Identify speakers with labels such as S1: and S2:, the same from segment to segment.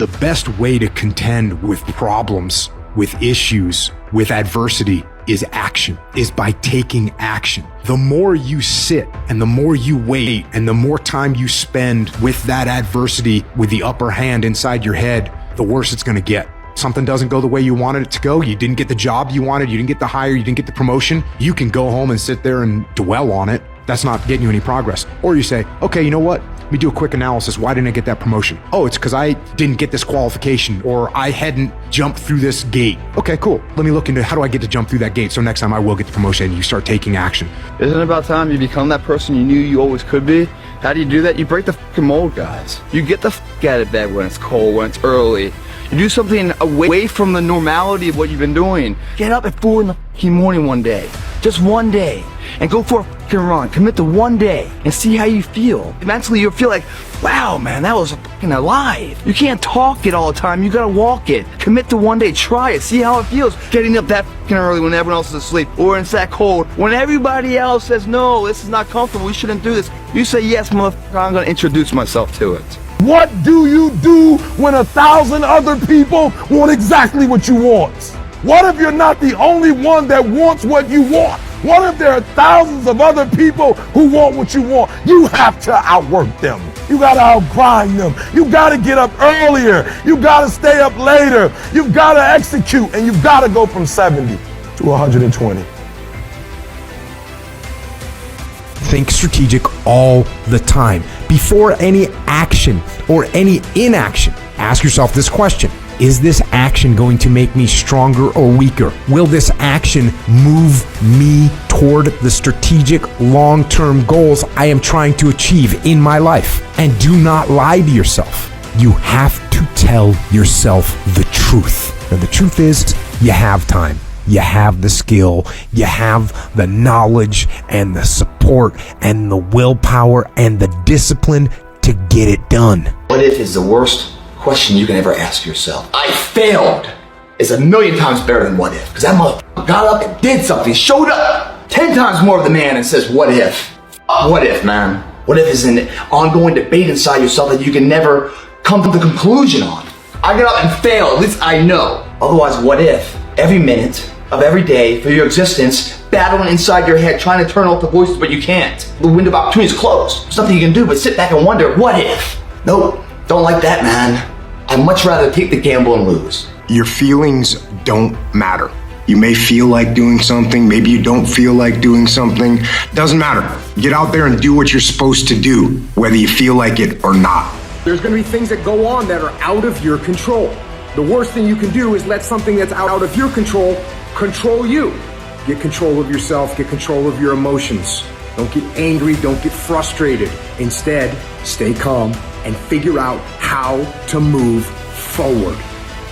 S1: The best way to contend with problems, with issues, with adversity is action, is by taking action. The more you sit and the more you wait and the more time you spend with that adversity, with the upper hand inside your head, the worse it's gonna get. Something doesn't go the way you wanted it to go, you didn't get the job you wanted, you didn't get the hire, you didn't get the promotion, you can go home and sit there and dwell on it. That's not getting you any progress. Or you say, okay, you know what? Let me do a quick analysis. Why didn't I get that promotion? Oh, it's because I didn't get this qualification, or I hadn't jumped through this gate. Okay, cool. Let me look into how do I get to jump through that gate so next time I will get the promotion, and you start taking action.
S2: Isn't it about time you become that person you knew you always could be? How do you do that? You break the fucking mold, guys. You get the fuck out of bed when it's cold, when it's early. You do something away from the normality of what you've been doing. Get up at 4 in the fucking morning one day. Just one day. And go for a fucking run. Commit to one day and see how you feel. Mentally, you'll feel like, wow, man, that was fucking alive. You can't talk it all the time. You gotta walk it. Commit to one day. Try it. See how it feels. Getting up that fucking early when everyone else is asleep. Or when it's that cold. When everybody else says, no, this is not comfortable. We shouldn't do this. You say, yes, motherfucker, I'm gonna introduce myself to it.
S3: What do you do when 1,000 other people want exactly what you want? What if you're not the only one that wants what you want? What if there are thousands of other people who want what you want? You have to outwork them. You gotta outgrind them. You gotta get up earlier. You gotta stay up later. You've gotta execute, and you've gotta go from 70 to 120.
S1: Think strategic all the time. Before any action or any inaction, ask yourself this question. Is this action going to make me stronger or weaker? Will this action move me toward the strategic long-term goals I am trying to achieve in my life? And do not lie to yourself. You have to tell yourself the truth. And the truth is, you have time. You have the skill, you have the knowledge and the support and the willpower and the discipline to get it done.
S4: What if is the worst question you can ever ask yourself. I failed is 1,000,000 times better than what if. Because that motherfucker got up and did something, showed up 10 times more of the man and says, what if? What if, man? What if is an ongoing debate inside yourself that you can never come to the conclusion on. I got up and failed, at least I know. Otherwise, what if? Every minute of every day for your existence, battling inside your head, trying to turn off the voices, but you can't. The window of opportunity is closed. There's nothing you can do but sit back and wonder, what if? Nope, don't like that, man. I'd much rather take the gamble and lose.
S5: Your feelings don't matter. You may feel like doing something, maybe you don't feel like doing something. Doesn't matter. Get out there and do what you're supposed to do, whether you feel like it or not.
S6: There's going to be things that go on that are out of your control. The worst thing you can do is let something that's out of your control you. Get control of yourself, get control of your emotions. Don't get angry, don't get frustrated. Instead, stay calm and figure out how to move forward.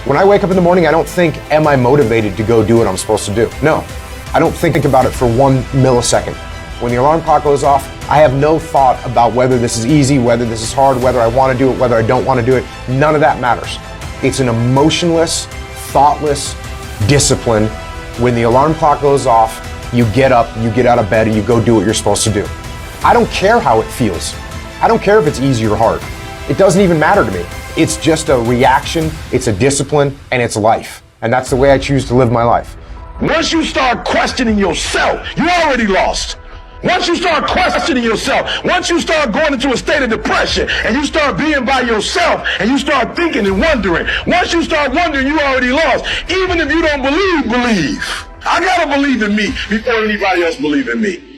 S7: When I wake up in the morning, I don't think, am I motivated to go do what I'm supposed to do? No, I don't think about it for 1 millisecond. When the alarm clock goes off, I have no thought about whether this is easy, whether this is hard, whether I want to do it, whether I don't want to do it. None of that matters. It's an emotionless, thoughtless discipline. When the alarm clock goes off, you get up, you get out of bed, and you go do what you're supposed to do. I don't care how it feels. I don't care if it's easy or hard. It doesn't even matter to me. It's just a reaction, it's a discipline, and it's life. And that's the way I choose to live my life.
S3: Once you start questioning yourself, you already lost. Once you start questioning yourself, once you start going into a state of depression and you start being by yourself and you start thinking and wondering, once you start wondering, you already lost. Even if you don't believe, believe. I gotta believe in me before anybody else believe in me.